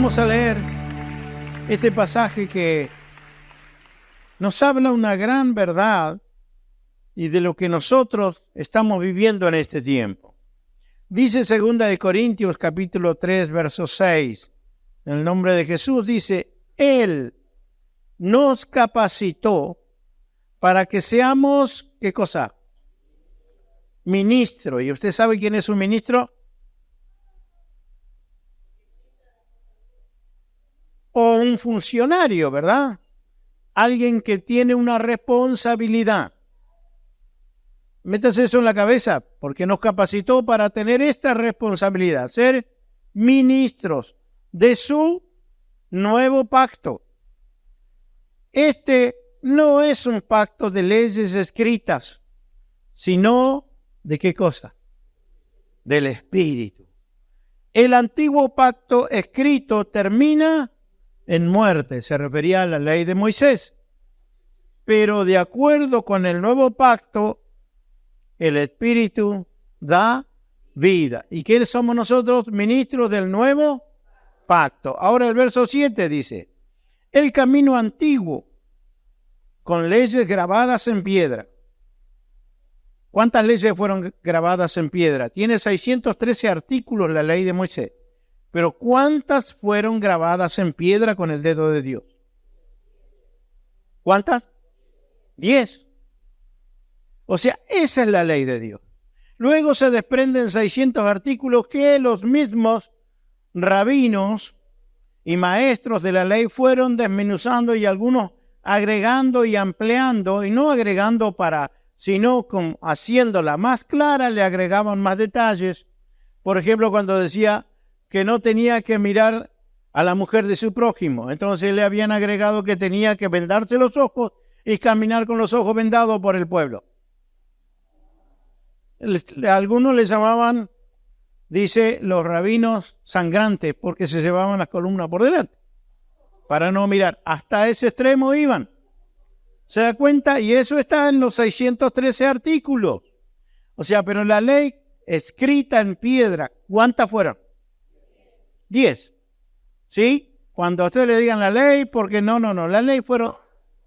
Vamos a leer este pasaje que nos habla una gran verdad y de lo que nosotros estamos viviendo en este tiempo. Dice 2 Corintios capítulo 3, verso 6, en el nombre de Jesús, dice, Él nos capacitó para que seamos, ¿qué cosa? Ministro. ¿Y usted sabe quién es un ministro? O un funcionario, ¿verdad? Alguien que tiene una responsabilidad. Métase eso en la cabeza, porque nos capacitó para tener esta responsabilidad, ser ministros de su nuevo pacto. Este no es un pacto de leyes escritas, sino ¿de qué cosa? Del Espíritu. El antiguo pacto escrito termina en muerte, se refería a la ley de Moisés. Pero de acuerdo con el nuevo pacto, el Espíritu da vida. ¿Y quiénes somos nosotros? Ministros del nuevo pacto. Ahora el verso 7 dice, el camino antiguo con leyes grabadas en piedra. ¿Cuántas leyes fueron grabadas en piedra? Tiene 613 artículos la ley de Moisés. Pero ¿cuántas fueron grabadas en piedra con el dedo de Dios? ¿Cuántas? 10. O sea, esa es la ley de Dios. Luego se desprenden 600 artículos que los mismos rabinos y maestros de la ley fueron desmenuzando y algunos agregando y ampliando, y no agregando sino haciéndola más clara, le agregaban más detalles. Por ejemplo, cuando decía que no tenía que mirar a la mujer de su prójimo, entonces le habían agregado que tenía que vendarse los ojos y caminar con los ojos vendados por el pueblo. Algunos le llamaban, dice, los rabinos sangrantes, porque se llevaban las columnas por delante, para no mirar. Hasta ese extremo iban. ¿Se da cuenta? Y eso está en los 613 artículos. O sea, pero la ley escrita en piedra, ¿cuántas fueron? 10. ¿Sí? Cuando a usted le digan la ley, porque no, la ley fueron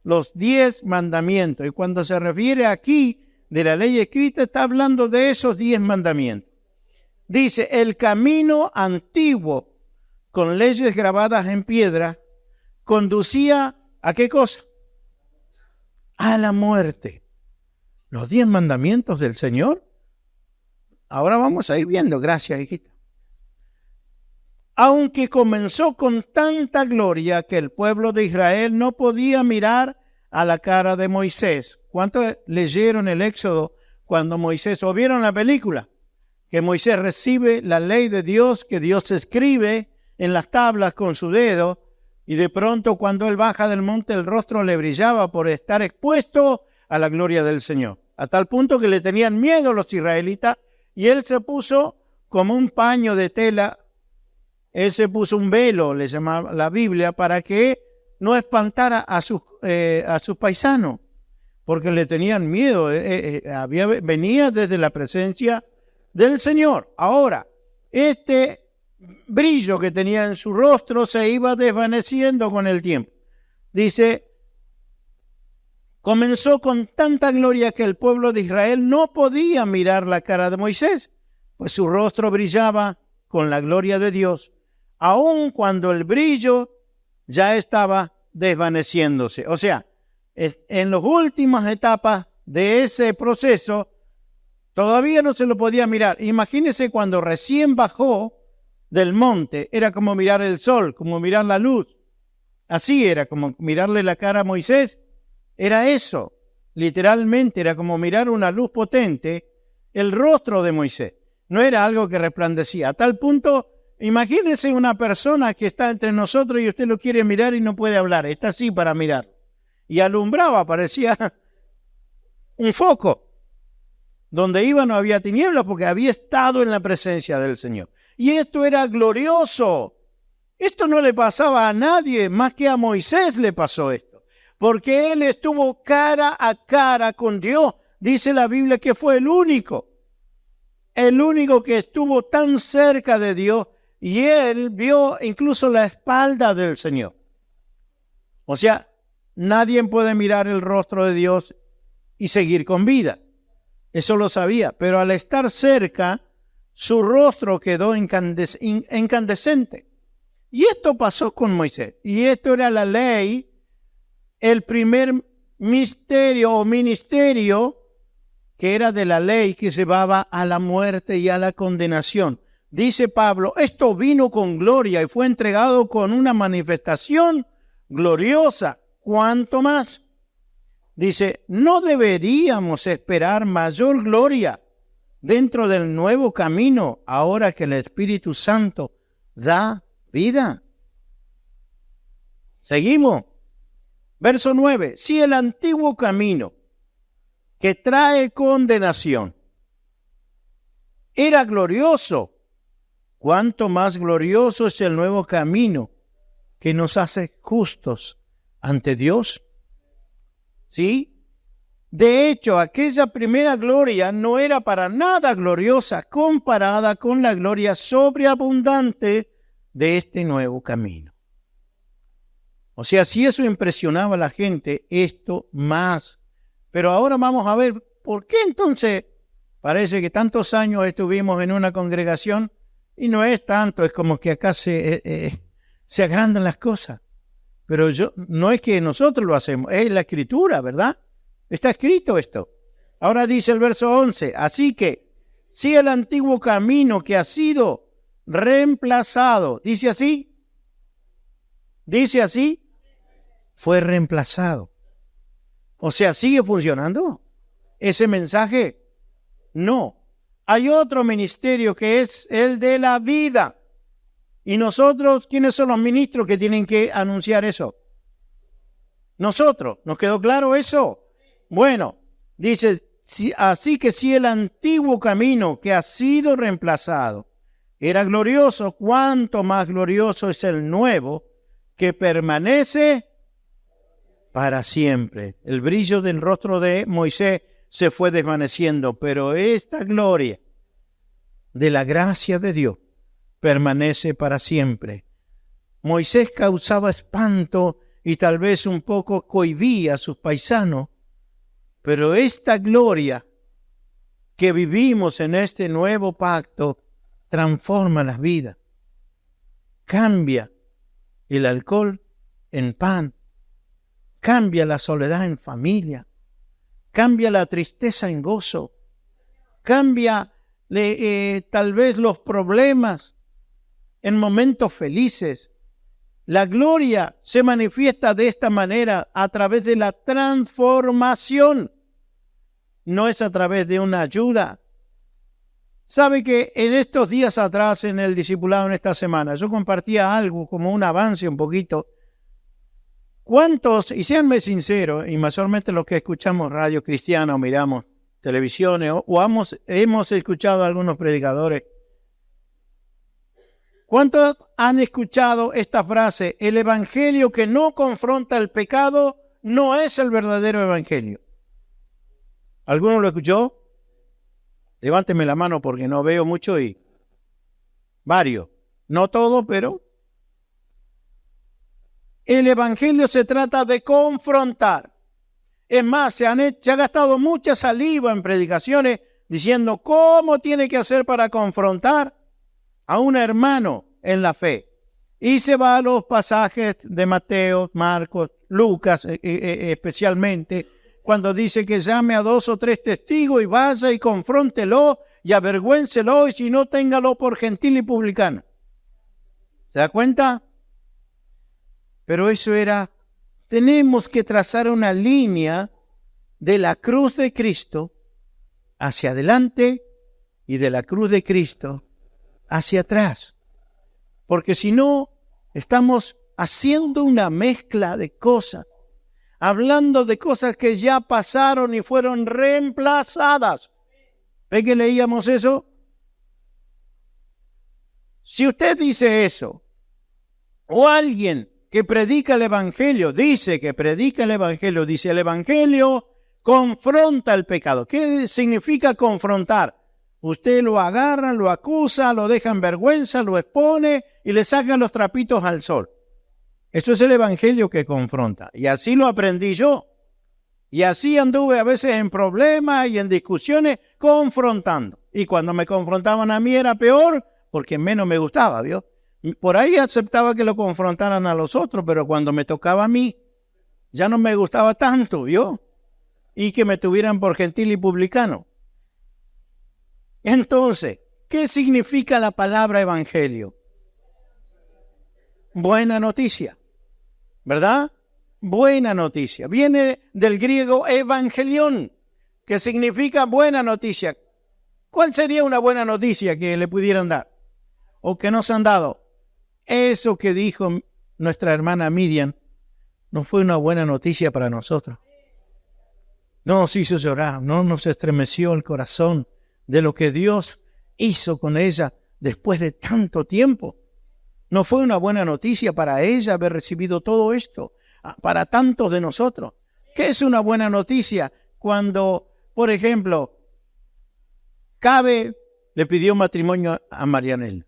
los 10 mandamientos. Y cuando se refiere aquí de la ley escrita, está hablando de esos 10 mandamientos. Dice, el camino antiguo con leyes grabadas en piedra conducía ¿a qué cosa? A la muerte. Los 10 mandamientos del Señor. Ahora vamos a ir viendo, gracias, hijita. Aunque comenzó con tanta gloria que el pueblo de Israel no podía mirar a la cara de Moisés. ¿Cuántos leyeron el Éxodo cuando Moisés, o vieron la película? Que Moisés recibe la ley de Dios, que Dios escribe en las tablas con su dedo, y de pronto cuando él baja del monte el rostro le brillaba por estar expuesto a la gloria del Señor. A tal punto que le tenían miedo los israelitas, y él se puso como un paño de tela. Él se puso un velo, le llamaba la Biblia, para que no espantara a sus paisanos, porque le tenían miedo. Venía desde la presencia del Señor. Ahora, este brillo que tenía en su rostro se iba desvaneciendo con el tiempo. Dice, comenzó con tanta gloria que el pueblo de Israel no podía mirar la cara de Moisés, pues su rostro brillaba con la gloria de Dios, aun cuando el brillo ya estaba desvaneciéndose. O sea, en las últimas etapas de ese proceso, todavía no se lo podía mirar. Imagínese cuando recién bajó del monte, era como mirar el sol, como mirar la luz. Así era, como mirarle la cara a Moisés. Era eso, literalmente, era como mirar una luz potente, el rostro de Moisés. No era algo que resplandecía. A tal punto, imagínese una persona que está entre nosotros y usted lo quiere mirar y no puede hablar. Está así para mirar. Y alumbraba, parecía un foco. Donde iba no había tinieblas porque había estado en la presencia del Señor. Y esto era glorioso. Esto no le pasaba a nadie, más que a Moisés le pasó esto. Porque él estuvo cara a cara con Dios. Dice la Biblia que fue el único que estuvo tan cerca de Dios y él vio incluso la espalda del Señor. O sea, nadie puede mirar el rostro de Dios y seguir con vida. Eso lo sabía, pero al estar cerca, su rostro quedó incandescente. Y esto pasó con Moisés. Y esto era la ley, el primer misterio o ministerio que era de la ley que llevaba a la muerte y a la condenación. Dice Pablo, esto vino con gloria y fue entregado con una manifestación gloriosa. ¿Cuánto más? Dice, ¿no deberíamos esperar mayor gloria dentro del nuevo camino ahora que el Espíritu Santo da vida? Seguimos. Verso 9. Si el antiguo camino que trae condenación era glorioso, ¿cuánto más glorioso es el nuevo camino que nos hace justos ante Dios? ¿Sí? De hecho, aquella primera gloria no era para nada gloriosa comparada con la gloria sobreabundante de este nuevo camino. O sea, si eso impresionaba a la gente, esto más. Pero ahora vamos a ver, ¿por qué entonces parece que tantos años estuvimos en una congregación y no es tanto, es como que acá se agrandan las cosas? Pero no es que nosotros lo hacemos, es la Escritura, ¿verdad? Está escrito esto. Ahora dice el verso 11, así que si el antiguo camino que ha sido reemplazado, dice así, fue reemplazado. O sea, ¿sigue funcionando ese mensaje? No. Hay otro ministerio que es el de la vida. Y nosotros, ¿quiénes son los ministros que tienen que anunciar eso? Nosotros. ¿Nos quedó claro eso? Bueno, dice, así que si el antiguo camino que ha sido reemplazado era glorioso, ¿cuánto más glorioso es el nuevo que permanece para siempre? El brillo del rostro de Moisés se fue desvaneciendo, pero esta gloria de la gracia de Dios permanece para siempre. Moisés causaba espanto y tal vez un poco cohibía a sus paisanos, pero esta gloria que vivimos en este nuevo pacto transforma las vidas. Cambia el alcohol en pan, cambia la soledad en familia, cambia la tristeza en gozo, cambia tal vez los problemas en momentos felices. La gloria se manifiesta de esta manera a través de la transformación. No es a través de una ayuda. Sabe que en estos días atrás, en el discipulado en esta semana, yo compartía algo como un avance un poquito. ¿Cuántos, y séanme sinceros, y mayormente los que escuchamos radio cristiana o miramos televisiones o hemos escuchado a algunos predicadores, ¿cuántos han escuchado esta frase? El evangelio que no confronta el pecado no es el verdadero evangelio. ¿Alguno lo escuchó? Levánteme la mano porque no veo mucho y varios. No todos, pero el evangelio se trata de confrontar. Es más, se ha gastado mucha saliva en predicaciones diciendo cómo tiene que hacer para confrontar a un hermano en la fe. Y se va a los pasajes de Mateo, Marcos, Lucas especialmente, cuando dice que llame a 2 o 3 testigos y vaya y confróntelo y avergüéncelo y si no, téngalo por gentil y publicano. ¿Se da cuenta? Pero eso era, tenemos que trazar una línea de la cruz de Cristo hacia adelante y de la cruz de Cristo hacia atrás. Porque si no, estamos haciendo una mezcla de cosas, hablando de cosas que ya pasaron y fueron reemplazadas. ¿Ve que leíamos eso? Si usted dice eso, o alguien que predica el evangelio, dice que predica el evangelio, dice el evangelio confronta el pecado. ¿Qué significa confrontar? usted lo agarra, lo acusa, lo deja en vergüenza, lo expone y le saca los trapitos al sol. Eso es el evangelio que confronta. Y así lo aprendí yo. Y así anduve a veces en problemas y en discusiones confrontando. Y cuando me confrontaban a mí era peor porque menos me gustaba, ¿vio? Por ahí aceptaba que lo confrontaran a los otros, pero cuando me tocaba a mí, ya no me gustaba tanto, ¿vio? Y que me tuvieran por gentil y publicano. Entonces, ¿qué significa la palabra evangelio? Buena noticia, ¿verdad? Buena noticia. Viene del griego evangelión, que significa buena noticia. ¿Cuál sería una buena noticia que le pudieran dar? O que nos han dado. Eso que dijo nuestra hermana Miriam no fue una buena noticia para nosotros. No nos hizo llorar, no nos estremeció el corazón de lo que Dios hizo con ella después de tanto tiempo. No fue una buena noticia para ella haber recibido todo esto, para tantos de nosotros. ¿Qué es una buena noticia? Cuando, por ejemplo, Cabe le pidió matrimonio a Marianela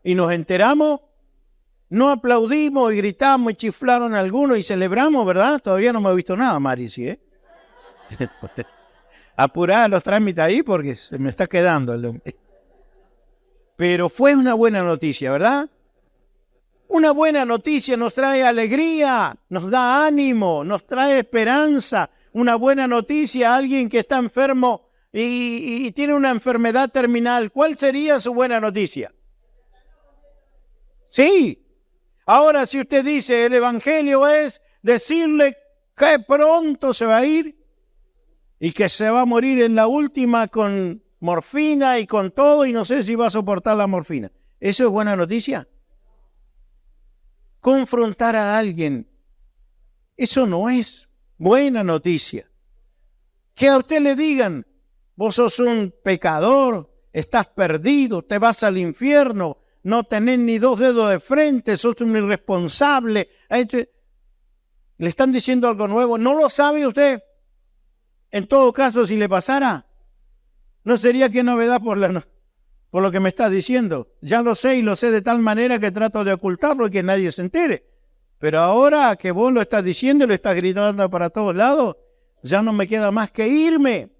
y nos enteramos, no aplaudimos y gritamos y chiflaron algunos y celebramos, ¿verdad? Todavía no me he visto nada, Mari, ¿sí? Apurá los trámites ahí porque se me está quedando. Pero fue una buena noticia, ¿verdad? Una buena noticia nos trae alegría, nos da ánimo, nos trae esperanza. Una buena noticia a alguien que está enfermo y tiene una enfermedad terminal. ¿Cuál sería su buena noticia? Sí. Ahora, si usted dice el evangelio es decirle que pronto se va a ir y que se va a morir en la última con morfina y con todo y no sé si va a soportar la morfina. ¿Eso es buena noticia? Confrontar a alguien, eso no es buena noticia. Que a usted le digan, vos sos un pecador, estás perdido, te vas al infierno, no tenés ni 2 dedos de frente, sos un irresponsable. Le están diciendo algo nuevo, ¿no lo sabe usted? En todo caso, si le pasara, no sería que novedad por lo que me está diciendo. Ya lo sé y lo sé de tal manera que trato de ocultarlo y que nadie se entere. Pero ahora que vos lo estás diciendo y lo estás gritando para todos lados, ya no me queda más que irme.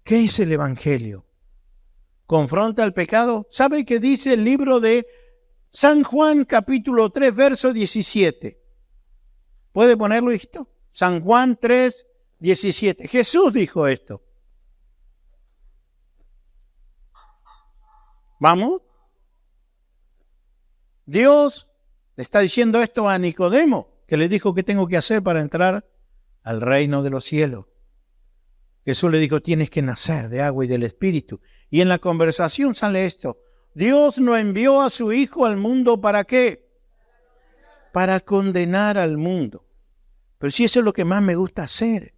¿Qué es el evangelio? ¿Confronta el pecado? ¿Sabe qué dice el libro de San Juan capítulo 3 verso 17? ¿Puede ponerlo, hijito? San Juan 3, 17. Jesús dijo esto. ¿Vamos? Dios le está diciendo esto a Nicodemo, que le dijo qué tengo que hacer para entrar al reino de los cielos. Jesús le dijo, tienes que nacer de agua y del Espíritu. Y en la conversación sale esto. Dios no envió a su Hijo al mundo, ¿para qué? Para condenar al mundo. Pero si eso es lo que más me gusta hacer.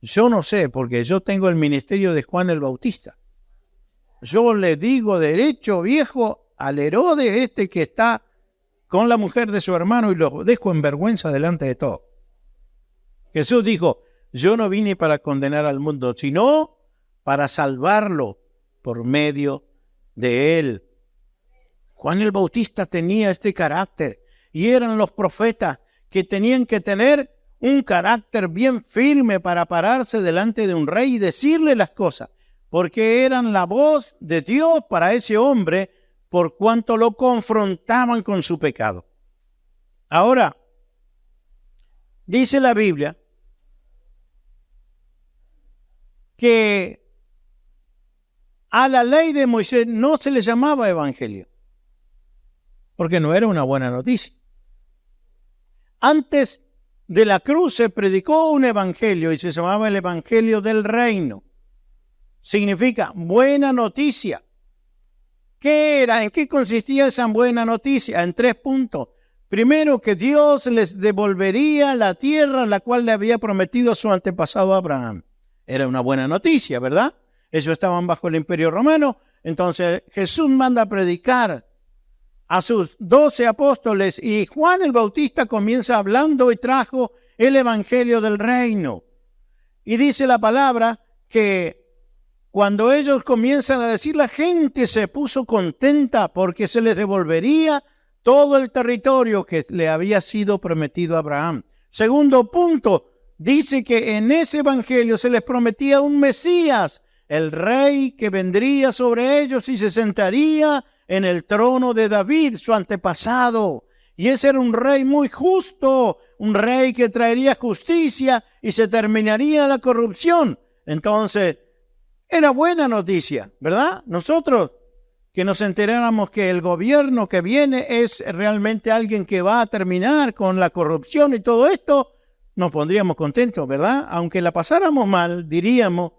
Yo no sé, porque yo tengo el ministerio de Juan el Bautista. Yo le digo derecho, viejo, al Herodes que está con la mujer de su hermano y lo dejo en vergüenza delante de todo. Jesús dijo, yo no vine para condenar al mundo, sino para salvarlo por medio de él. Juan el Bautista tenía este carácter y eran los profetas que tenían que tener un carácter bien firme para pararse delante de un rey y decirle las cosas, porque eran la voz de Dios para ese hombre por cuanto lo confrontaban con su pecado. Ahora, dice la Biblia que a la ley de Moisés no se le llamaba evangelio, porque no era una buena noticia. Antes de la cruz se predicó un evangelio y se llamaba el evangelio del reino. Significa buena noticia. ¿Qué era? ¿En qué consistía esa buena noticia? En 3 puntos. Primero, que Dios les devolvería la tierra la cual le había prometido a su antepasado Abraham. Era una buena noticia, ¿verdad? Ellos estaban bajo el Imperio Romano. Entonces Jesús manda a predicar a sus 12 apóstoles y Juan el Bautista comienza hablando y trajo el evangelio del reino. Y dice la palabra que cuando ellos comienzan a decir, la gente se puso contenta porque se les devolvería todo el territorio que le había sido prometido a Abraham. Segundo punto, dice que en ese evangelio se les prometía un Mesías, el rey que vendría sobre ellos y se sentaría en el trono de David, su antepasado. Y ese era un rey muy justo, un rey que traería justicia y se terminaría la corrupción. Entonces, era buena noticia, ¿verdad? Nosotros que nos enteráramos que el gobierno que viene es realmente alguien que va a terminar con la corrupción y todo esto, nos pondríamos contentos, ¿verdad? Aunque la pasáramos mal, diríamos,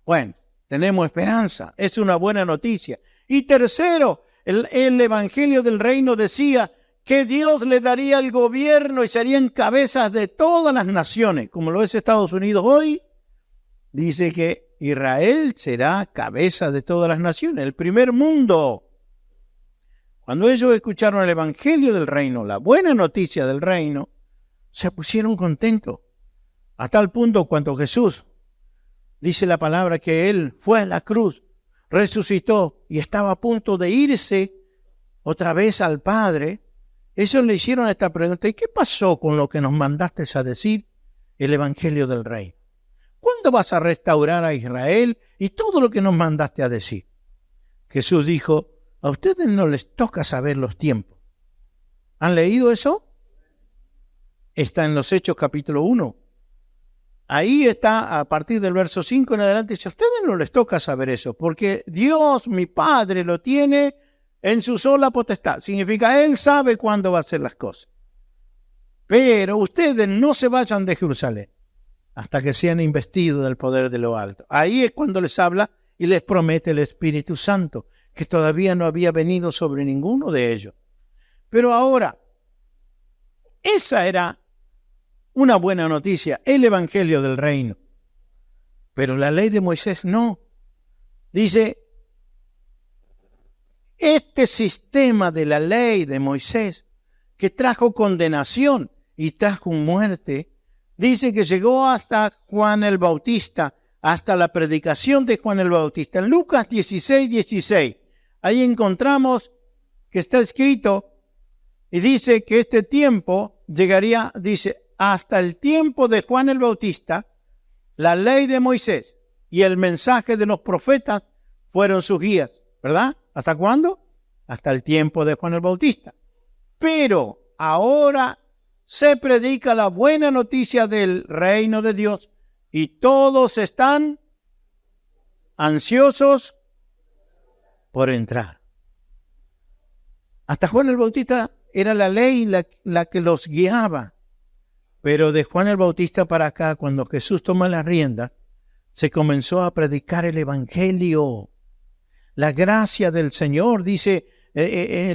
bueno, tenemos esperanza, es una buena noticia. Y tercero, el Evangelio del Reino decía que Dios le daría el gobierno y serían cabezas de todas las naciones, como lo es Estados Unidos hoy. Dice que Israel será cabeza de todas las naciones, el primer mundo. Cuando ellos escucharon el Evangelio del Reino, la buena noticia del Reino, se pusieron contentos. A tal punto cuando Jesús, dice la palabra, que Él fue a la cruz, resucitó y estaba a punto de irse otra vez al Padre, ellos le hicieron esta pregunta: ¿y qué pasó con lo que nos mandaste a decir, el Evangelio del Reino? ¿Cuándo vas a restaurar a Israel y todo lo que nos mandaste a decir? Jesús dijo: a ustedes no les toca saber los tiempos. ¿Han leído eso? Está en los Hechos capítulo 1. Ahí está, a partir del verso 5 en adelante, dice: a ustedes no les toca saber eso, porque Dios, mi Padre, lo tiene en su sola potestad. Significa, Él sabe cuándo va a hacer las cosas. Pero ustedes no se vayan de Jerusalén hasta que sean investidos del poder de lo alto. Ahí es cuando les habla y les promete el Espíritu Santo, que todavía no había venido sobre ninguno de ellos. Pero ahora, esa era una buena noticia, el Evangelio del Reino. Pero la ley de Moisés no. Dice, este sistema de la ley de Moisés, que trajo condenación y trajo muerte, dice que llegó hasta Juan el Bautista, hasta la predicación de Juan el Bautista. En Lucas 16:16, ahí encontramos que está escrito y dice que este tiempo llegaría, dice, hasta el tiempo de Juan el Bautista, la ley de Moisés y el mensaje de los profetas fueron sus guías, ¿verdad? ¿Hasta cuándo? Hasta el tiempo de Juan el Bautista. Pero ahora se predica la buena noticia del reino de Dios y todos están ansiosos por entrar. Hasta Juan el Bautista era la ley la que los guiaba. Pero de Juan el Bautista para acá, cuando Jesús toma la rienda, se comenzó a predicar el Evangelio. La gracia del Señor, dice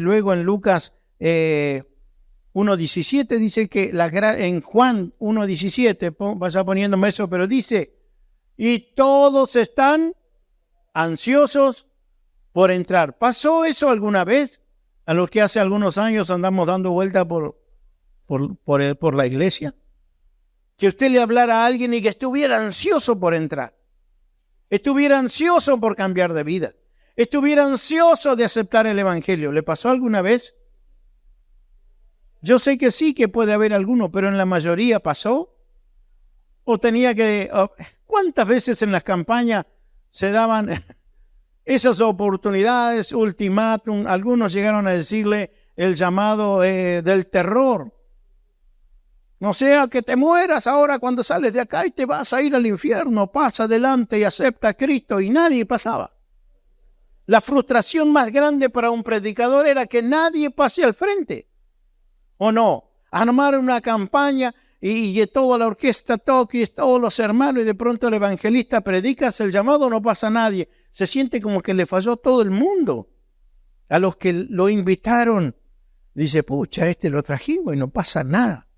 luego en Lucas 1:17, dice que en Juan 1:17, vaya poniéndome eso, pero dice, y todos están ansiosos por entrar. ¿Pasó eso alguna vez? A los que hace algunos años andamos dando vuelta por la iglesia. Que usted le hablara a alguien y que estuviera ansioso por entrar. Estuviera ansioso por cambiar de vida. Estuviera ansioso de aceptar el Evangelio. ¿Le pasó alguna vez? Yo sé que sí, que puede haber alguno, pero en la mayoría pasó. O tenía que... ¿Cuántas veces en las campañas se daban esas oportunidades, ultimátum? Algunos llegaron a decirle el llamado del terror. No sea que te mueras ahora cuando sales de acá y te vas a ir al infierno. Pasa adelante y acepta a Cristo. Y nadie pasaba. La frustración más grande para un predicador era que nadie pase al frente. ¿O no? Armar una campaña y toda la orquesta toque y todos los hermanos y de pronto el evangelista predica, hace el llamado, no pasa nadie. Se siente como que le falló todo el mundo. A los que lo invitaron, dice, pucha, lo trajimos y no pasa nada.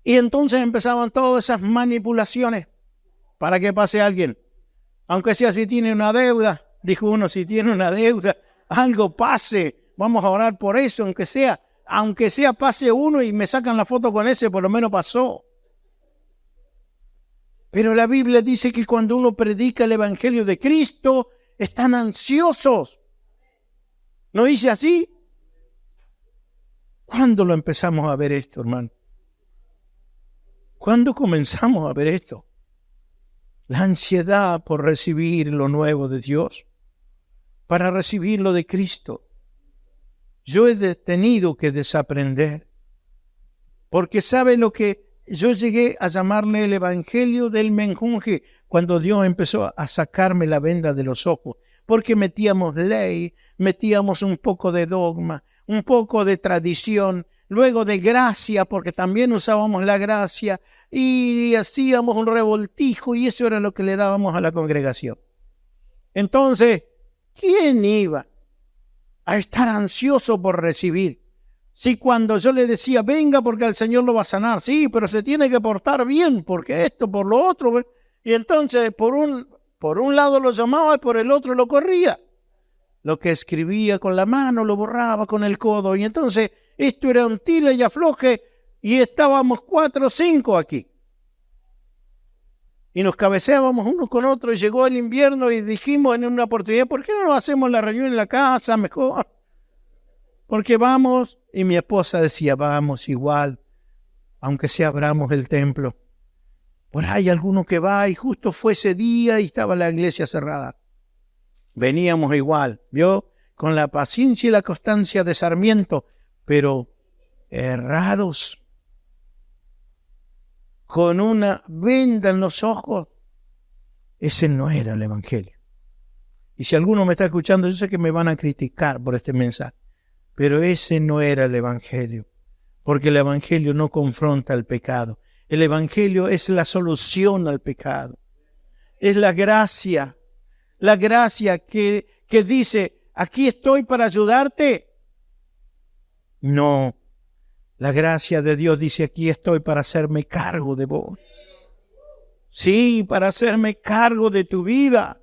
Y entonces empezaban todas esas manipulaciones para que pase alguien. Aunque sea si tiene una deuda, dijo uno, si tiene una deuda, algo pase, vamos a orar por eso, aunque sea pase uno y me sacan la foto con ese, por lo menos pasó. Pero la Biblia dice que cuando uno predica el Evangelio de Cristo, están ansiosos. ¿No dice así? ¿Cuándo lo empezamos a ver esto, hermano? ¿Cuándo comenzamos a ver esto? La ansiedad por recibir lo nuevo de Dios, para recibir lo de Cristo. Yo he tenido que desaprender, porque ¿sabe lo que yo llegué a llamarle el Evangelio del menjunje cuando Dios empezó a sacarme la venda de los ojos? Porque metíamos ley, metíamos un poco de dogma, un poco de tradición, luego de gracia, porque también usábamos la gracia, y hacíamos un revoltijo, y eso era lo que le dábamos a la congregación. Entonces, ¿quién iba a estar ansioso por recibir? Si cuando yo le decía, venga porque el Señor lo va a sanar, sí, pero se tiene que portar bien, porque esto, por lo otro, y entonces por un lado lo llamaba y por el otro lo corría. Lo que escribía con la mano lo borraba con el codo, y entonces esto era un tira y afloje, y estábamos 4 o 5 aquí. Y nos cabeceábamos uno con otro, y llegó el invierno y dijimos en una oportunidad, ¿por qué no nos hacemos la reunión en la casa mejor? Porque vamos, y mi esposa decía, vamos igual, aunque sea abramos el templo. Por ahí alguno que va, y justo fue ese día y estaba la iglesia cerrada. Veníamos igual, ¿vio? Con la paciencia y la constancia de Sarmiento, pero errados, con una venda en los ojos. Ese no era el Evangelio. Y si alguno me está escuchando, yo sé que me van a criticar por este mensaje, pero ese no era el Evangelio, porque el Evangelio no confronta el pecado. El Evangelio es la solución al pecado. Es la gracia que dice, aquí estoy para ayudarte. No, la gracia de Dios dice, aquí estoy para hacerme cargo de vos. Sí, para hacerme cargo de tu vida.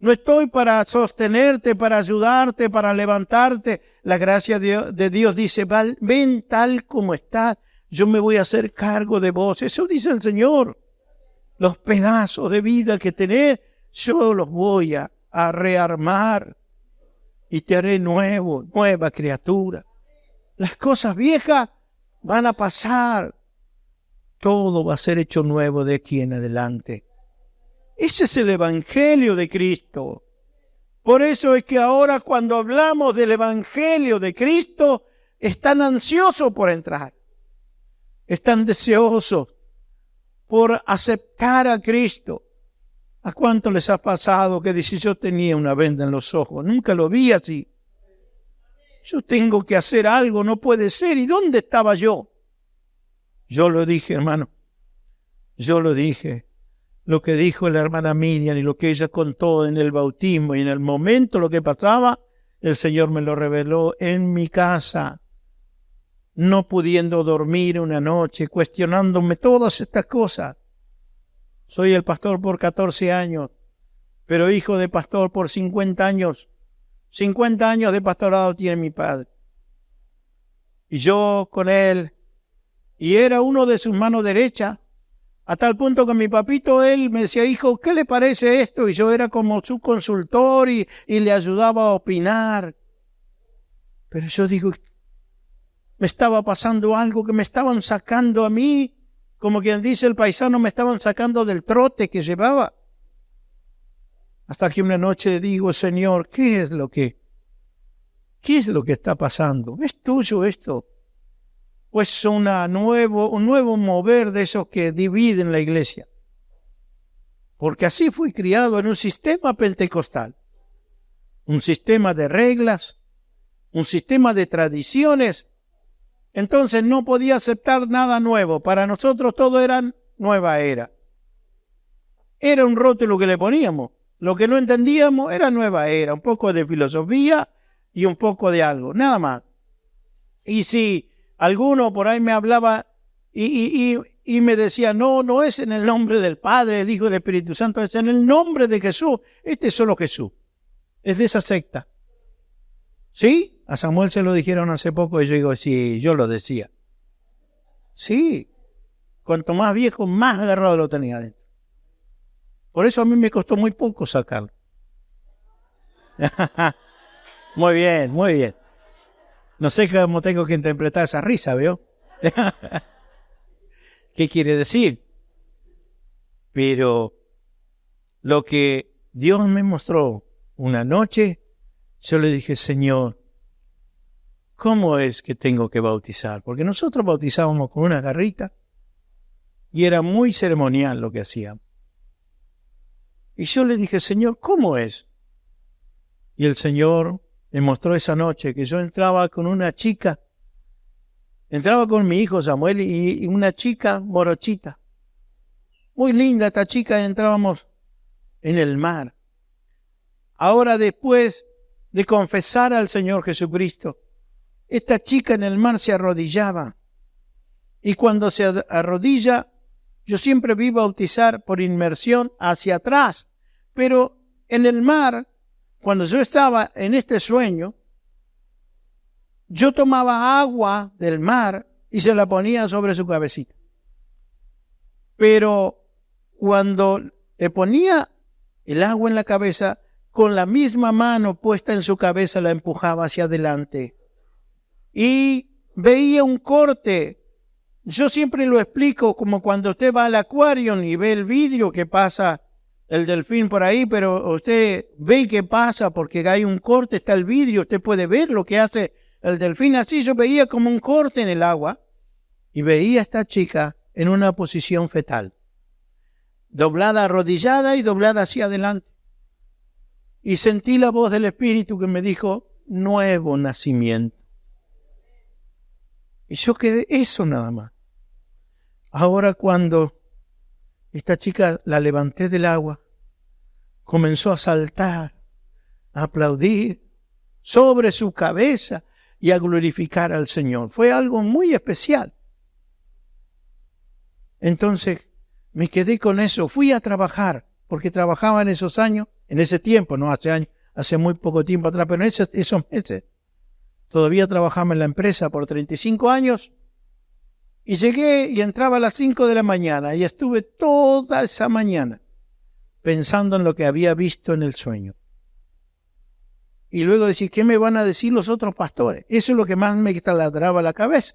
No estoy para sostenerte, para ayudarte, para levantarte. La gracia de Dios dice, ven tal como estás, yo me voy a hacer cargo de vos. Eso dice el Señor. Los pedazos de vida que tenés, yo los voy a rearmar y te haré nueva criatura. Las cosas viejas van a pasar. Todo va a ser hecho nuevo de aquí en adelante. Ese es el Evangelio de Cristo. Por eso es que ahora cuando hablamos del Evangelio de Cristo, están ansiosos por entrar. Están deseosos por aceptar a Cristo. ¿A cuánto les ha pasado que dice, yo tenía una venda en los ojos? Nunca lo vi así. Yo tengo que hacer algo, no puede ser. ¿Y dónde estaba yo? Yo lo dije, hermano. Yo lo dije. Lo que dijo la hermana Miriam y lo que ella contó en el bautismo y en el momento lo que pasaba, el Señor me lo reveló en mi casa, no pudiendo dormir una noche, cuestionándome todas estas cosas. Soy el pastor por 14 años, pero hijo de pastor por 50 años. 50 años de pastorado tiene mi padre. Y yo con él, y era uno de sus manos derechas, a tal punto que mi papito, él me decía, hijo, ¿qué le parece esto? Y yo era como su consultor y le ayudaba a opinar. Pero yo digo, me estaba pasando algo que me estaban sacando a mí, como quien dice el paisano, me estaban sacando del trote que llevaba. Hasta que una noche digo, Señor, ¿qué es lo que está pasando? ¿Es tuyo esto? Pues un nuevo mover de esos que dividen la iglesia. Porque así fui criado en un sistema pentecostal. Un sistema de reglas, un sistema de tradiciones. Entonces no podía aceptar nada nuevo. Para nosotros todo era nueva era. Era un rótulo que le poníamos. Lo que no entendíamos era nueva era. Un poco de filosofía y un poco de algo. Nada más. Y si alguno por ahí me hablaba y me decía, no es en el nombre del Padre, el Hijo y el Espíritu Santo, es en el nombre de Jesús. Este es solo Jesús. Es de esa secta. ¿Sí? A Samuel se lo dijeron hace poco y yo digo, sí, yo lo decía. Sí. Cuanto más viejo, más agarrado lo tenía adentro. Por eso a mí me costó muy poco sacarlo. Muy bien, muy bien. No sé cómo tengo que interpretar esa risa, ¿veo? ¿Qué quiere decir? Pero lo que Dios me mostró una noche, yo le dije, Señor, ¿cómo es que tengo que bautizar? Porque nosotros bautizábamos con una garrita y era muy ceremonial lo que hacíamos. Y yo le dije, Señor, ¿cómo es? Y el Señor me mostró esa noche que yo entraba con una chica, entraba con mi hijo Samuel y una chica morochita. Muy linda esta chica, entrábamos en el mar. Ahora, después de confesar al Señor Jesucristo, esta chica en el mar se arrodillaba. Y cuando se arrodilla, yo siempre vi bautizar por inmersión hacia atrás. Pero en el mar, cuando yo estaba en este sueño, yo tomaba agua del mar y se la ponía sobre su cabecita. Pero cuando le ponía el agua en la cabeza, con la misma mano puesta en su cabeza la empujaba hacia adelante. Y veía un corte. Yo siempre lo explico como cuando usted va al acuario y ve el vidrio que pasa el delfín por ahí, pero usted ve qué pasa porque hay un corte, está el vidrio, usted puede ver lo que hace el delfín. Así yo veía como un corte en el agua y veía a esta chica en una posición fetal, doblada, arrodillada y doblada hacia adelante. Y sentí la voz del Espíritu que me dijo, nuevo nacimiento. Y yo quedé eso nada más. Ahora cuando esta chica la levanté del agua, comenzó a saltar, a aplaudir sobre su cabeza y a glorificar al Señor. Fue algo muy especial. Entonces me quedé con eso. Fui a trabajar, porque trabajaba en esos años, en ese tiempo, no hace años, hace muy poco tiempo atrás, pero en esos meses. Todavía trabajaba en la empresa por 35 años. Y llegué y entraba a las 5 de la mañana y estuve toda esa mañana pensando en lo que había visto en el sueño. Y luego decir, ¿qué me van a decir los otros pastores? Eso es lo que más me taladraba la cabeza.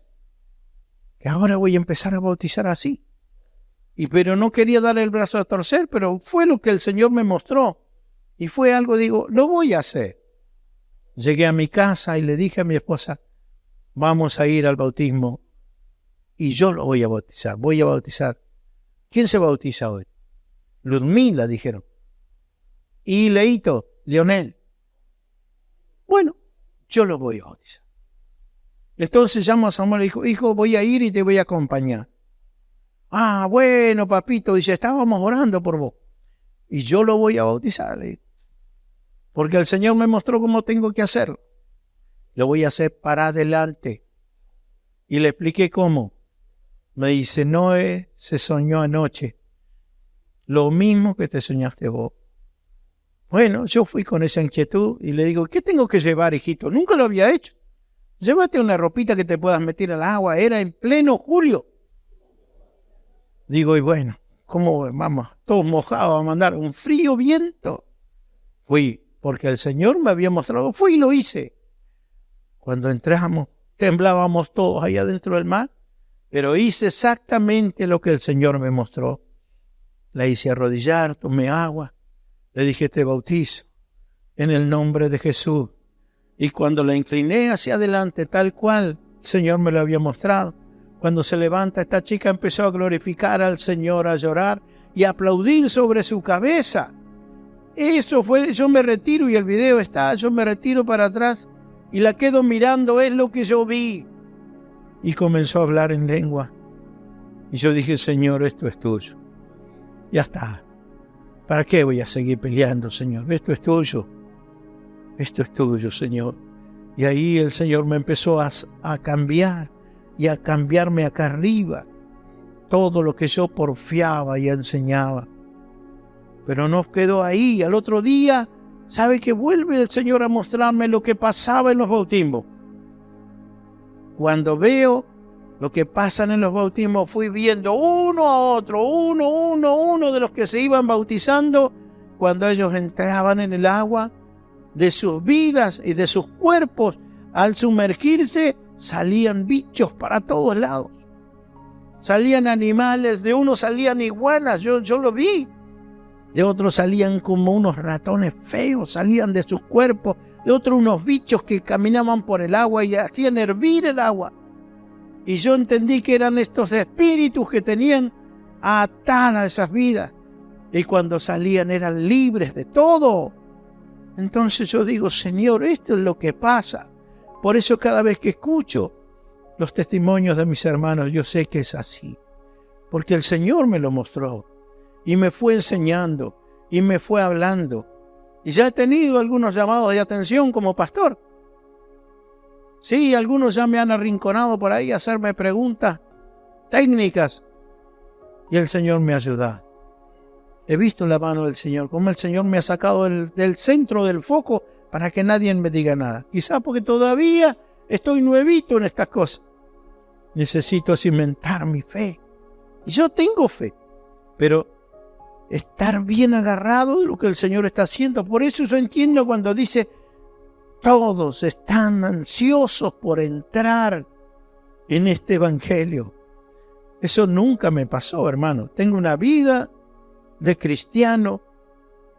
Que ahora voy a empezar a bautizar así. Pero no quería dar el brazo a torcer, pero fue lo que el Señor me mostró. Y fue algo, digo, lo voy a hacer. Llegué a mi casa y le dije a mi esposa, vamos a ir al bautismo. Y yo lo voy a bautizar, ¿Quién se bautiza hoy? Ludmila, dijeron. Y Leito, Leonel. Bueno, yo lo voy a bautizar. Entonces llamo a Samuel y dijo, hijo, voy a ir y te voy a acompañar. Ah, bueno, papito, dice, estábamos orando por vos. Y yo lo voy a bautizar, le digo. Porque el Señor me mostró cómo tengo que hacerlo. Lo voy a hacer para adelante. Y le expliqué cómo. Me dice, Noé se soñó anoche lo mismo que te soñaste vos. Bueno, yo fui con esa inquietud y le digo, ¿qué tengo que llevar, hijito? Nunca lo había hecho. Llévate una ropita que te puedas meter al agua. Era en pleno julio. Digo, y bueno, ¿cómo vamos? Todos mojados a mandar un frío viento. Fui, porque el Señor me había mostrado. Fui y lo hice. Cuando entramos, temblábamos todos allá dentro del mar. Pero hice exactamente lo que el Señor me mostró. La hice arrodillar, tomé agua. Le dije, te bautizo en el nombre de Jesús. Y cuando la incliné hacia adelante, tal cual el Señor me lo había mostrado, cuando se levanta esta chica empezó a glorificar al Señor, a llorar y a aplaudir sobre su cabeza. Eso fue, yo me retiro y el video está, yo me retiro para atrás y la quedo mirando, es lo que yo vi. Y comenzó a hablar en lengua. Y yo dije, Señor, esto es tuyo. Ya está. ¿Para qué voy a seguir peleando, Señor? Esto es tuyo. Esto es tuyo, Señor. Y ahí el Señor me empezó a cambiar y a cambiarme acá arriba. Todo lo que yo porfiaba y enseñaba. Pero no quedó ahí. Al otro día, ¿sabe que vuelve el Señor a mostrarme lo que pasaba en los bautismos? Cuando veo lo que pasan en los bautismos, fui viendo uno a otro, uno de los que se iban bautizando, cuando ellos entraban en el agua, de sus vidas y de sus cuerpos, al sumergirse, salían bichos para todos lados. Salían animales, de unos salían iguanas, yo lo vi. De otros salían como unos ratones feos, salían de sus cuerpos. De otros unos bichos que caminaban por el agua y hacían hervir el agua. Y yo entendí que eran estos espíritus que tenían atadas esas vidas. Y cuando salían eran libres de todo. Entonces yo digo, Señor, esto es lo que pasa. Por eso cada vez que escucho los testimonios de mis hermanos, yo sé que es así. Porque el Señor me lo mostró. Y me fue enseñando. Y me fue hablando. Y ya he tenido algunos llamados de atención como pastor. Sí, algunos ya me han arrinconado por ahí a hacerme preguntas técnicas. Y el Señor me ha ayudado. He visto la mano del Señor, cómo el Señor me ha sacado del centro del foco para que nadie me diga nada. Quizás porque todavía estoy nuevito en estas cosas. Necesito cimentar mi fe. Y yo tengo fe, pero estar bien agarrado de lo que el Señor está haciendo. Por eso yo entiendo cuando dice, todos están ansiosos por entrar en este evangelio. Eso nunca me pasó, hermano. Tengo una vida de cristiano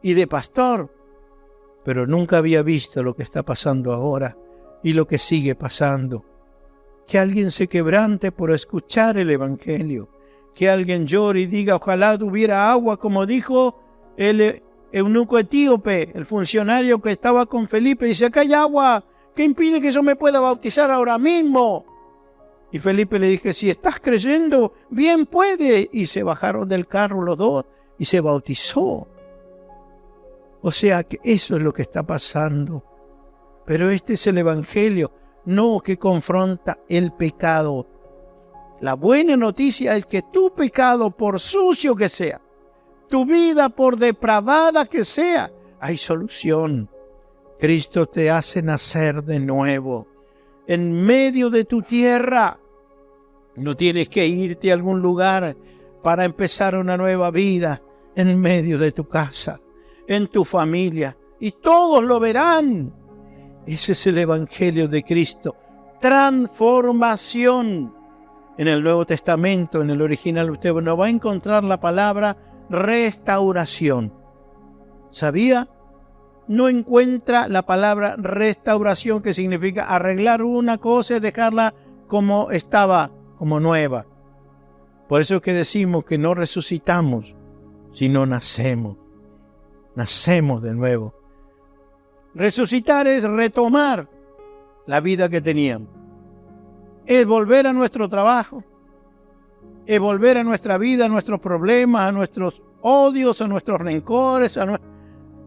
y de pastor, pero nunca había visto lo que está pasando ahora y lo que sigue pasando. Que alguien se quebrante por escuchar el evangelio, que alguien llore y diga, ojalá tuviera agua, como dijo el eunuco etíope, el funcionario que estaba con Felipe, dice, acá hay agua, ¿qué impide que yo me pueda bautizar ahora mismo? Y Felipe le dije, si estás creyendo, bien puede. Y se bajaron del carro los dos y se bautizó. O sea que eso es lo que está pasando. Pero este es el evangelio, no que confronta el pecado. La buena noticia es que tu pecado, por sucio que sea, tu vida por depravada que sea, hay solución. Cristo te hace nacer de nuevo. En medio de tu tierra. No tienes que irte a algún lugar para empezar una nueva vida. En medio de tu casa, en tu familia. Y todos lo verán. Ese es el evangelio de Cristo. Transformación. En el Nuevo Testamento, en el original, usted no va a encontrar la palabra restauración. ¿Sabía? No encuentra la palabra restauración, que significa arreglar una cosa y dejarla como estaba, como nueva. Por eso es que decimos que no resucitamos, sino nacemos. Nacemos de nuevo. Resucitar es retomar la vida que teníamos. Es volver a nuestro trabajo. Es volver a nuestra vida, a nuestros problemas, a nuestros odios, a nuestros rencores,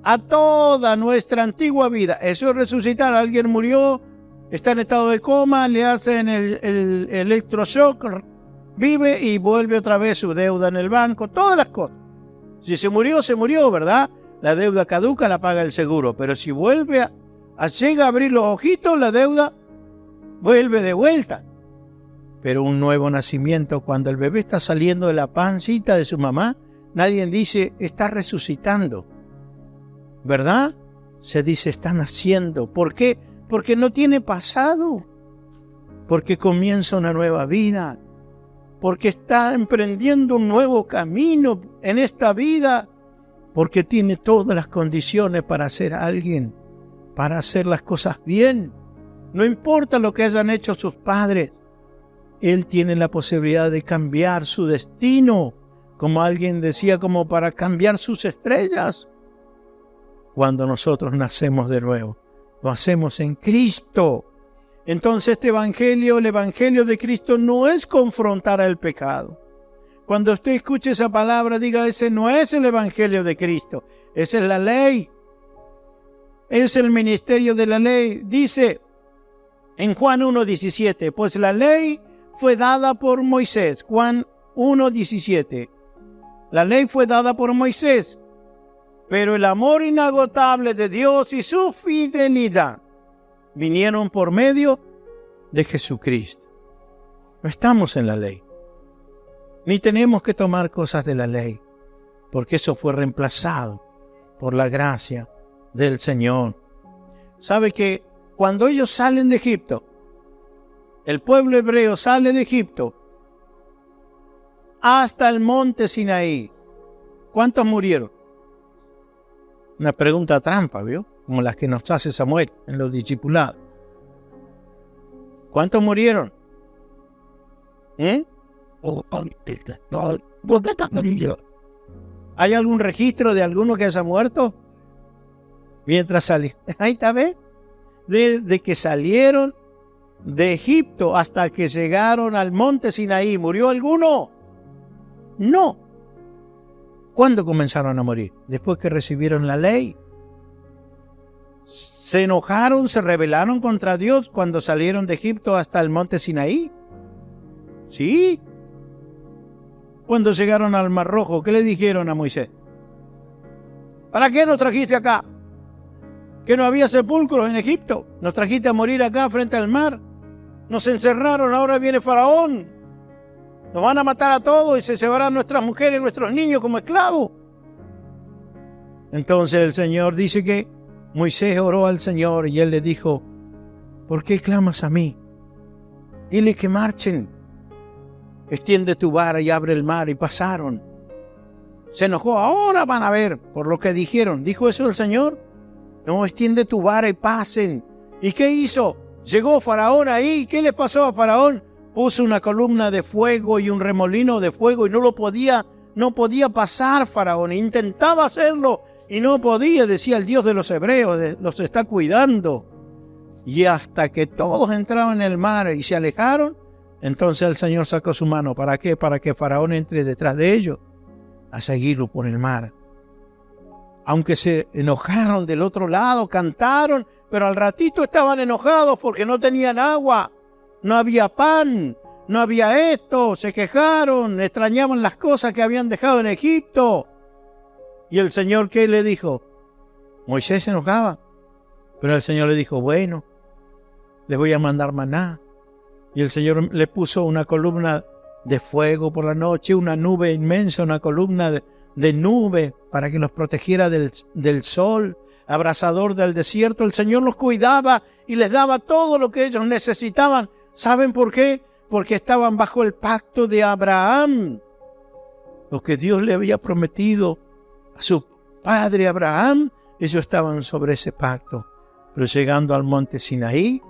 a toda nuestra antigua vida. Eso es resucitar. Alguien murió, está en estado de coma, le hacen el electroshock, vive y vuelve otra vez su deuda en el banco, todas las cosas. Si se murió, ¿verdad? La deuda caduca, la paga el seguro. Pero si vuelve llega a abrir los ojitos, la deuda vuelve de vuelta. Pero un nuevo nacimiento, cuando el bebé está saliendo de la pancita de su mamá, nadie dice, está resucitando. ¿Verdad? Se dice, está naciendo. ¿Por qué? Porque no tiene pasado. Porque comienza una nueva vida. Porque está emprendiendo un nuevo camino en esta vida. Porque tiene todas las condiciones para ser alguien. Para hacer las cosas bien. No importa lo que hayan hecho sus padres. Él tiene la posibilidad de cambiar su destino. Como alguien decía, como para cambiar sus estrellas. Cuando nosotros nacemos de nuevo. Lo hacemos en Cristo. Entonces este evangelio, el evangelio de Cristo, no es confrontar al pecado. Cuando usted escuche esa palabra, diga, ese no es el evangelio de Cristo. Esa es la ley. Es el ministerio de la ley. Dice en Juan 1:17, pues la ley fue dada por Moisés. Juan 1:17. La ley fue dada por Moisés, pero el amor inagotable de Dios y su fidelidad vinieron por medio de Jesucristo. No estamos en la ley. Ni tenemos que tomar cosas de la ley, porque eso fue reemplazado por la gracia del Señor. ¿Sabe que cuando ellos salen de Egipto, el pueblo hebreo sale de Egipto hasta el monte Sinaí, ¿cuántos murieron? Una pregunta trampa, ¿vio? Como las que nos hace Samuel en los discipulados. ¿Cuántos murieron? ¿Hay algún registro de alguno que haya muerto? Mientras salían. Ahí está, ¿ves? De que salieron de Egipto hasta que llegaron al monte Sinaí, ¿murió alguno? No. ¿Cuándo comenzaron a morir? Después que recibieron la ley. Se enojaron, se rebelaron contra Dios cuando salieron de Egipto hasta el monte Sinaí. Sí. Cuando llegaron al Mar Rojo, ¿qué le dijeron a Moisés? ¿Para qué nos trajiste acá? Que no había sepulcros en Egipto. Nos trajiste a morir acá frente al mar. Nos encerraron, ahora viene Faraón. Nos van a matar a todos y se llevarán nuestras mujeres y nuestros niños como esclavos. Entonces el Señor dice que Moisés oró al Señor y él le dijo, ¿por qué clamas a mí? Dile que marchen. Extiende tu vara y abre el mar, y pasaron. Se enojó, ahora van a ver por lo que dijeron. ¿Dijo eso el Señor? No, extiende tu vara y pasen. ¿Y qué hizo? Llegó Faraón ahí. ¿Qué le pasó a Faraón? Puso una columna de fuego y un remolino de fuego y no podía pasar Faraón. Intentaba hacerlo y no podía, decía el Dios de los hebreos, los está cuidando. Y hasta que todos entraban en el mar y se alejaron, entonces el Señor sacó su mano. ¿Para qué? Para que Faraón entre detrás de ellos a seguirlo por el mar. Aunque se enojaron del otro lado, cantaron, pero al ratito estaban enojados porque no tenían agua, no había pan, no había esto, se quejaron, extrañaban las cosas que habían dejado en Egipto. Y el Señor, ¿qué le dijo? Moisés se enojaba, pero el Señor le dijo, bueno, les voy a mandar maná. Y el Señor le puso una columna de fuego por la noche, una nube inmensa, una columna de nube para que los protegiera del sol abrasador del desierto. El Señor los cuidaba y les daba todo lo que ellos necesitaban. ¿Saben por qué? Porque estaban bajo el pacto de Abraham. Lo que Dios le había prometido a su padre Abraham, ellos estaban sobre ese pacto. Pero llegando al monte Sinaí,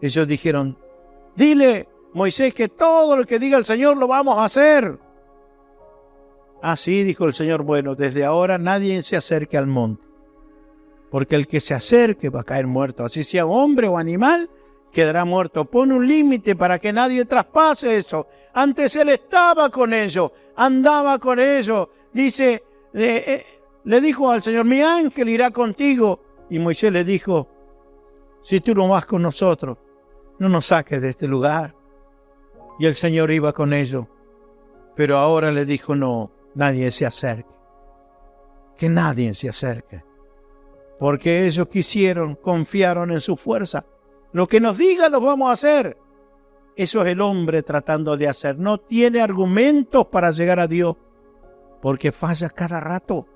ellos dijeron, dile, Moisés, que todo lo que diga el Señor lo vamos a hacer. Así dijo el Señor, bueno, desde ahora nadie se acerque al monte, porque el que se acerque va a caer muerto, así sea hombre o animal, quedará muerto. Pone un límite para que nadie traspase eso. Antes él estaba con ellos, andaba con ellos. Dice, le dijo al Señor, mi ángel irá contigo. Y Moisés le dijo, si tú no vas con nosotros, no nos saques de este lugar. Y el Señor iba con ellos. Pero ahora le dijo, no, nadie se acerque. Que nadie se acerque. Porque ellos confiaron en su fuerza. Lo que nos diga lo vamos a hacer. Eso es el hombre tratando de hacer. No tiene argumentos para llegar a Dios. Porque falla cada rato.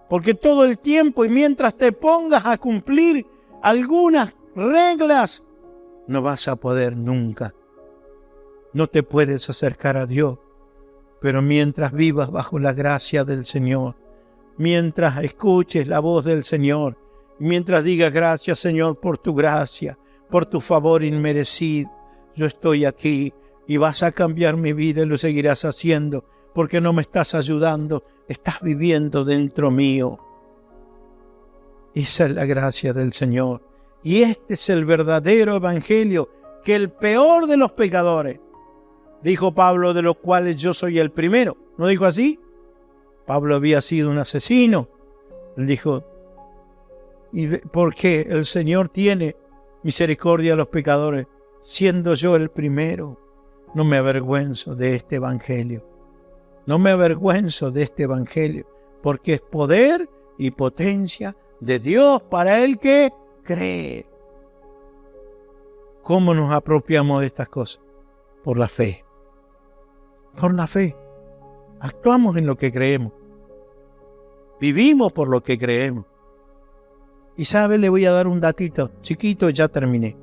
Porque todo el tiempo, y mientras te pongas a cumplir algunas reglas, no vas a poder nunca. No te puedes acercar a Dios. Pero mientras vivas bajo la gracia del Señor, mientras escuches la voz del Señor, mientras digas gracias, Señor, por tu gracia, por tu favor inmerecido, yo estoy aquí y vas a cambiar mi vida y lo seguirás haciendo porque no me estás ayudando, estás viviendo dentro mío. Esa es la gracia del Señor. Y este es el verdadero evangelio, que el peor de los pecadores, dijo Pablo, de los cuales yo soy el primero. ¿No dijo así? Pablo había sido un asesino. Él dijo, ¿por qué el Señor tiene misericordia a los pecadores, siendo yo el primero? No me avergüenzo de este evangelio. No me avergüenzo de este evangelio, porque es poder y potencia de Dios para el que cree. ¿Cómo nos apropiamos de estas cosas? Por la fe. Por la fe. Actuamos en lo que creemos. Vivimos por lo que creemos. Y sabe, le voy a dar un datito chiquito, ya terminé.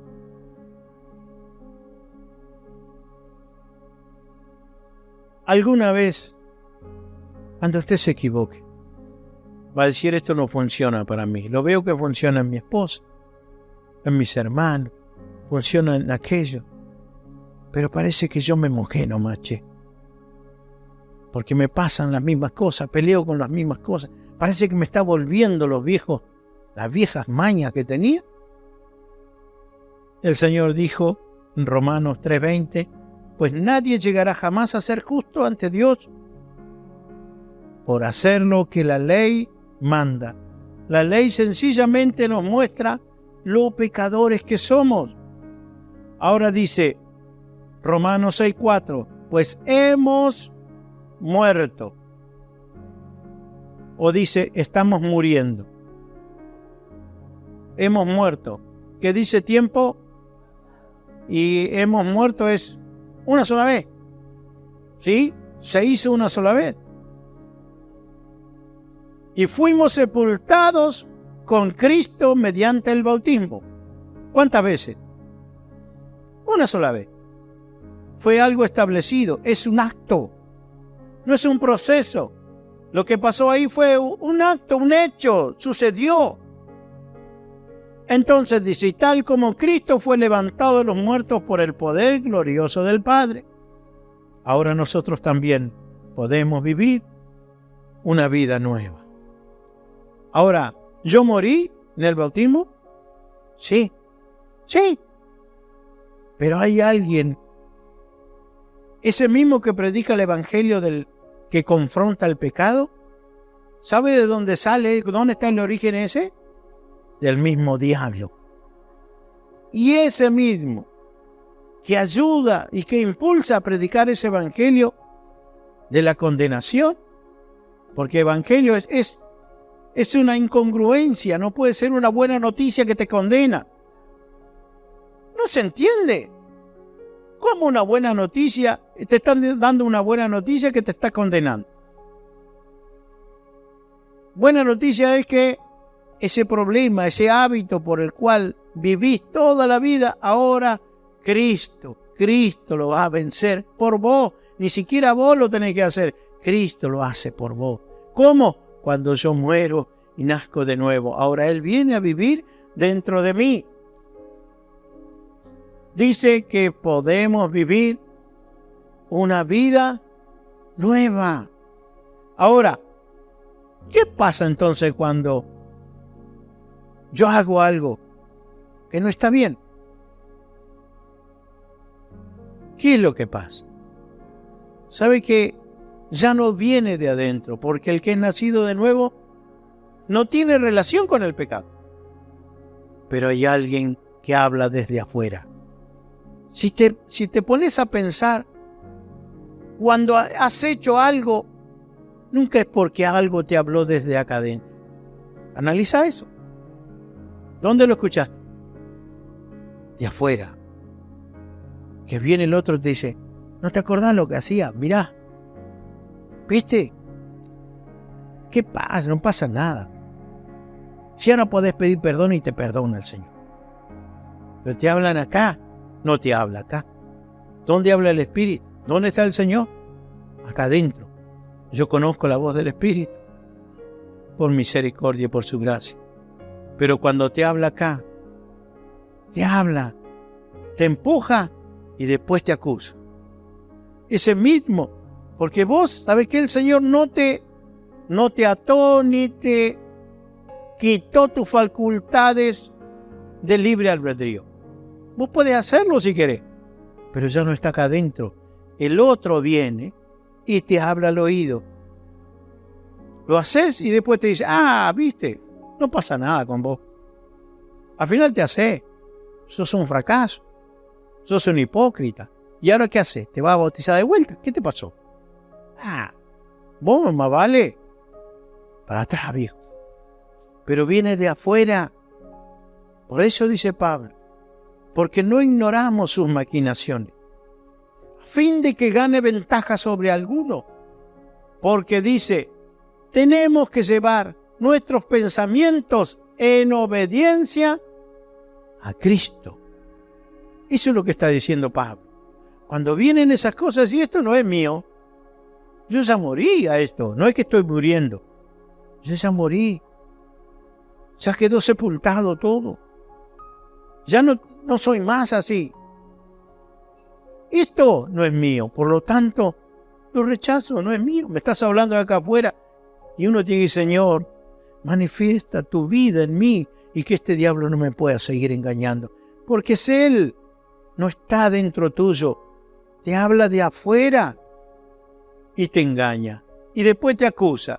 Alguna vez, cuando usted se equivoque, va a decir, esto no funciona para mí. Lo veo que funciona en mi esposa, en mis hermanos, funciona en aquello. Pero parece que yo me mojé nomás, che. Porque me pasan las mismas cosas, peleo con las mismas cosas. Parece que me está volviendo las viejas mañas que tenía. El Señor dijo en Romanos 3:20, pues nadie llegará jamás a ser justo ante Dios por hacer lo que la ley manda. La ley sencillamente nos muestra lo pecadores que somos. Ahora dice Romanos 6:4, pues hemos muerto. O dice, estamos muriendo. Hemos muerto. ¿Qué dice tiempo? Y hemos muerto es una sola vez. ¿Sí? Se hizo una sola vez. Y fuimos sepultados con Cristo mediante el bautismo. ¿Cuántas veces? Una sola vez. Fue algo establecido. Es un acto. No es un proceso. Lo que pasó ahí fue un acto, un hecho. Sucedió. Entonces dice, y tal como Cristo fue levantado de los muertos por el poder glorioso del Padre, ahora nosotros también podemos vivir una vida nueva. Ahora, ¿yo morí en el bautismo? Sí, sí. Pero hay alguien, ese mismo que predica el evangelio que confronta el pecado, ¿sabe de dónde sale? ¿Dónde está el origen ese? Del mismo diablo. Y ese mismo que ayuda y que impulsa a predicar ese evangelio de la condenación, porque evangelio es una incongruencia, no puede ser una buena noticia que te condena. No se entiende. ¿Cómo una buena noticia? Te están dando una buena noticia que te está condenando. Buena noticia es que ese problema, ese hábito por el cual vivís toda la vida, ahora Cristo lo va a vencer por vos. Ni siquiera vos lo tenés que hacer. Cristo lo hace por vos. ¿Cómo? Cuando yo muero y nazco de nuevo. Ahora Él viene a vivir dentro de mí. Dice que podemos vivir una vida nueva. Ahora, ¿qué pasa entonces cuando yo hago algo que no está bien? ¿Qué es lo que pasa? ¿Sabe que ya no viene de adentro? Porque el que es nacido de nuevo no tiene relación con el pecado. Pero hay alguien que habla desde afuera. Si te pones a pensar, cuando has hecho algo, nunca es porque algo te habló desde acá adentro. Analiza eso. ¿Dónde lo escuchaste? De afuera. Que viene el otro y te dice, ¿no te acordás lo que hacía? Mirá. ¿Viste? ¿Qué pasa? No pasa nada. Si ahora podés pedir perdón y te perdona el Señor. Pero te hablan acá, no te habla acá. ¿Dónde habla el Espíritu? ¿Dónde está el Señor? Acá adentro. Yo conozco la voz del Espíritu por misericordia y por su gracia. Pero cuando te habla acá, te habla, te empuja y después te acusa. Ese mismo, porque vos sabés que el Señor no te ató ni te quitó tus facultades de libre albedrío. Vos podés hacerlo si querés, pero ya no está acá adentro. El otro viene y te habla al oído. Lo haces y después te dice, viste, no pasa nada con vos. Al final te haces. Sos un fracaso. Sos un hipócrita. ¿Y ahora qué haces? ¿Te vas a bautizar de vuelta? ¿Qué te pasó? Vos más vale para atrás, viejo. Pero viene de afuera. Por eso dice Pablo, porque no ignoramos sus maquinaciones. a fin de que gane ventaja sobre alguno. Porque dice, tenemos que llevar nuestros pensamientos en obediencia a Cristo. Eso es lo que está diciendo Pablo. Cuando vienen esas cosas, y esto no es mío, yo ya morí a esto, no es que estoy muriendo, yo ya morí, ya quedó sepultado todo, ya no soy más así. Esto no es mío, por lo tanto, lo rechazo, no es mío. Me estás hablando de acá afuera y uno tiene que decir, Señor, manifiesta tu vida en mí y que este diablo no me pueda seguir engañando, porque es Él, no está dentro tuyo, te habla de afuera y te engaña, y después te acusa,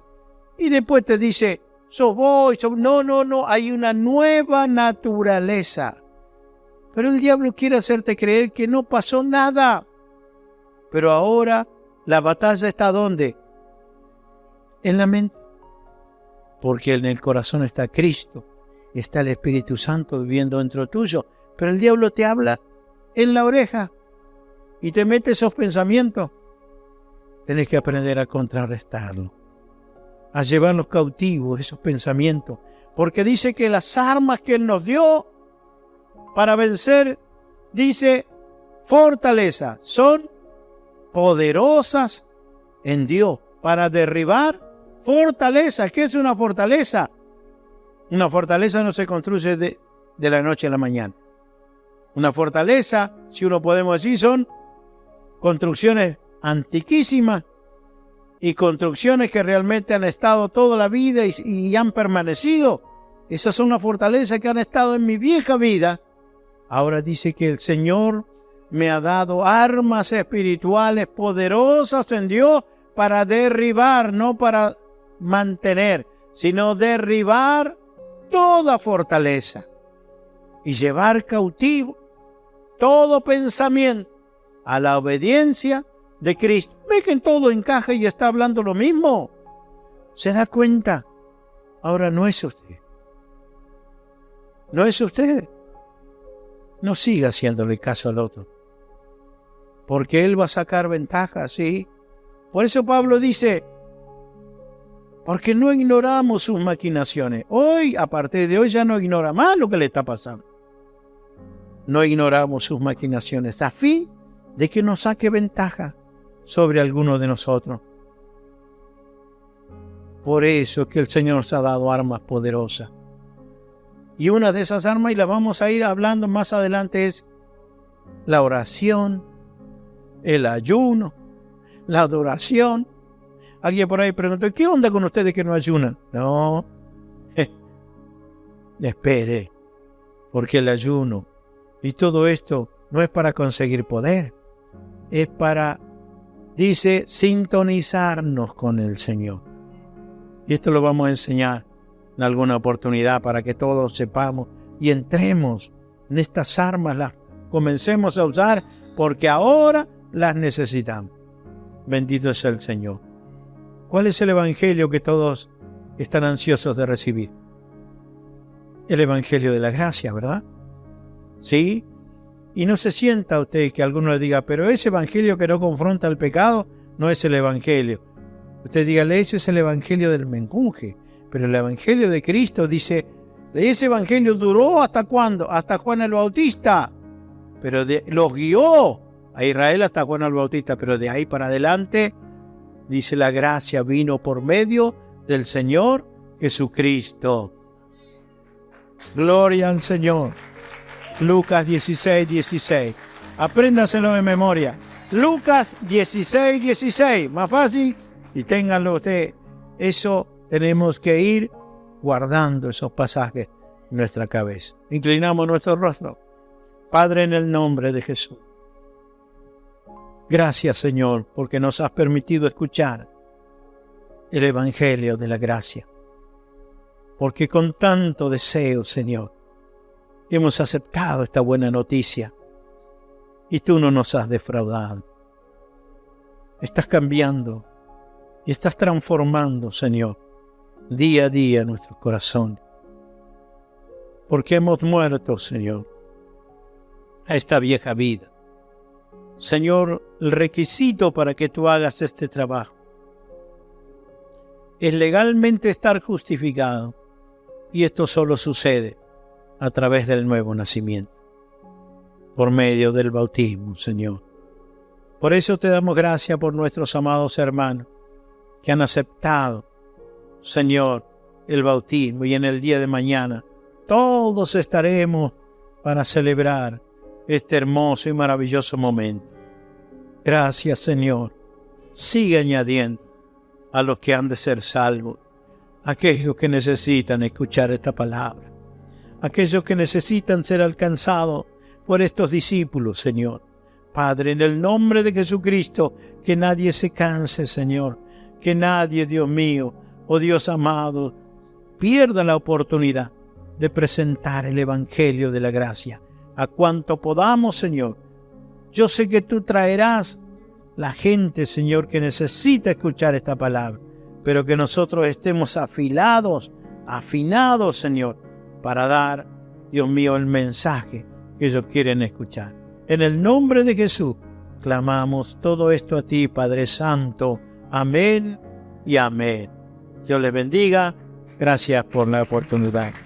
y después te dice, no, hay una nueva naturaleza. Pero el diablo quiere hacerte creer que no pasó nada. Pero ahora la batalla está ¿dónde? En la mente. Porque en el corazón está Cristo, está el Espíritu Santo viviendo dentro tuyo. Pero el diablo te habla en la oreja y te mete esos pensamientos. Tenés que aprender a contrarrestarlo, a llevarlos cautivos, esos pensamientos. Porque dice que las armas que Él nos dio para vencer, dice, fortaleza, son poderosas en Dios para derribar fortalezas. ¿Qué es una fortaleza? Una fortaleza no se construye de la noche a la mañana. Una fortaleza, si uno podemos decir, son construcciones antiquísimas y construcciones que realmente han estado toda la vida y han permanecido. Esas son las fortalezas que han estado en mi vieja vida. Ahora dice que el Señor me ha dado armas espirituales poderosas en Dios para derribar, no para mantener, sino derribar toda fortaleza y llevar cautivo todo pensamiento a la obediencia de Cristo. ¿Ve que en todo encaja y está hablando lo mismo? ¿Se da cuenta? Ahora no es usted. No es usted. No siga haciéndole caso al otro, porque él va a sacar ventaja, ¿sí? Por eso Pablo dice, porque no ignoramos sus maquinaciones. Hoy, a partir de hoy, ya no ignora más lo que le está pasando. No ignoramos sus maquinaciones a fin de que nos saque ventaja sobre alguno de nosotros. Por eso es que el Señor nos ha dado armas poderosas. Y una de esas armas, y la vamos a ir hablando más adelante, es la oración, el ayuno, la adoración. Alguien por ahí preguntó, ¿qué onda con ustedes que no ayunan? No, espere, porque el ayuno y todo esto no es para conseguir poder, es para, dice, sintonizarnos con el Señor. Y esto lo vamos a enseñar en alguna oportunidad para que todos sepamos y entremos en estas armas, las comencemos a usar porque ahora las necesitamos. Bendito es el Señor. ¿Cuál es el evangelio que todos están ansiosos de recibir? El evangelio de la gracia, ¿verdad? ¿Sí? Y no se sienta usted que alguno le diga, pero ese evangelio que no confronta el pecado no es el evangelio. Usted dígale, ese es el evangelio del menjunje. Pero el evangelio de Cristo dice, ese evangelio duró ¿hasta cuándo? Hasta Juan el Bautista. Pero los guió a Israel hasta Juan el Bautista. Pero de ahí para adelante, dice, la gracia vino por medio del Señor Jesucristo. Gloria al Señor. Lucas 16:16. Apréndaselo de memoria. Lucas 16:16. Más fácil. Y ténganlo usted. Eso tenemos que ir guardando esos pasajes en nuestra cabeza. Inclinamos nuestro rostro. Padre, en el nombre de Jesús. Gracias, Señor, porque nos has permitido escuchar el evangelio de la gracia. Porque con tanto deseo, Señor, hemos aceptado esta buena noticia y tú no nos has defraudado. Estás cambiando y estás transformando, Señor, día a día nuestro corazón. Porque hemos muerto, Señor, a esta vieja vida Señor, el requisito para que tú hagas este trabajo es legalmente estar justificado. Y esto solo sucede a través del nuevo nacimiento, por medio del bautismo, Señor. Por eso te damos gracias por nuestros amados hermanos que han aceptado, Señor, el bautismo. Y en el día de mañana todos estaremos para celebrar este hermoso y maravilloso momento. Gracias, Señor. Sigue añadiendo a los que han de ser salvos, aquellos que necesitan escuchar esta palabra, aquellos que necesitan ser alcanzados por estos discípulos, Señor. Padre, en el nombre de Jesucristo, que nadie se canse, Señor, que nadie, Dios mío, oh Dios amado, pierda la oportunidad de presentar el Evangelio de la gracia a cuanto podamos, Señor. Yo sé que tú traerás la gente, Señor, que necesita escuchar esta palabra, pero que nosotros estemos afinados, Señor, para dar, Dios mío, el mensaje que ellos quieren escuchar. En el nombre de Jesús, clamamos todo esto a ti, Padre Santo. Amén y amén. Dios les bendiga. Gracias por la oportunidad.